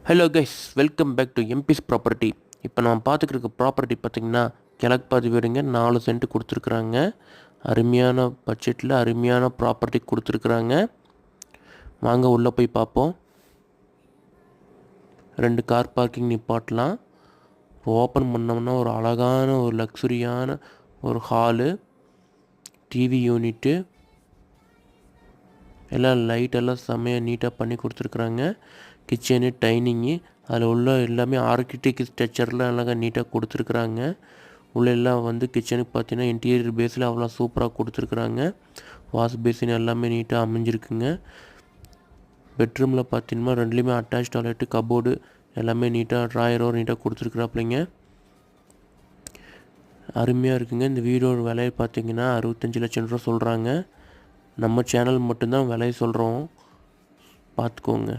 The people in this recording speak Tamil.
Hello guys, welcome back to MBS property. இப்போ நான் பார்த்துக்கிட்டு ப்ராப்பர்ட்டி பார்த்திங்கன்னா கிழக்கு பாதி வீடுங்க. 4 சென்ட் கொடுத்துருக்குறாங்க. அருமையான பட்ஜெட்டில் அருமையான ப்ராப்பர்ட்டி கொடுத்துருக்குறாங்க. வாங்க உள்ளே போய் பார்ப்போம். 2 கார் பார்க்கிங் நிப்பாட்டலாம். ஓப்பன் பண்ணோம்னா ஒரு அழகான ஒரு லக்ஸுரியான ஒரு ஹாலு, டிவி யூனிட்டு, எல்லாம் லைட்டெல்லாம் செம்மையாக நீட்டாக பண்ணி கொடுத்துருக்குறாங்க. கிச்சனு, டைனிங்கு, அதில் உள்ள எல்லாமே ஆர்கிடெக்ட் ஸ்ட்ரக்சரில் அழகாக நீட்டாக கொடுத்துருக்குறாங்க. உள்ள எல்லாம் வந்து கிச்சனுக்கு பார்த்தீங்கன்னா இன்டீரியர் பேஸில் அவ்வளோ சூப்பராக கொடுத்துருக்குறாங்க. வாஷ் பேசின் எல்லாமே நீட்டாக அமைஞ்சிருக்குங்க. பெட்ரூமில் பார்த்தீங்கன்னா 2லேயுமே அட்டாச் டாய்லெட்டு, கபோர்டு எல்லாமே நீட்டாக ட்ராயரோடு நீட்டாக கொடுத்துருக்குறாப்பிள்ளைங்க. அருமையாக இருக்குங்க. இந்த வீடோட விலையை பார்த்தீங்கன்னா 65 லட்சம் ரூபா சொல்கிறாங்க. நம்ம சேனல் மட்டும்தான் விலையை சொல்கிறோம், பார்த்துக்கோங்க.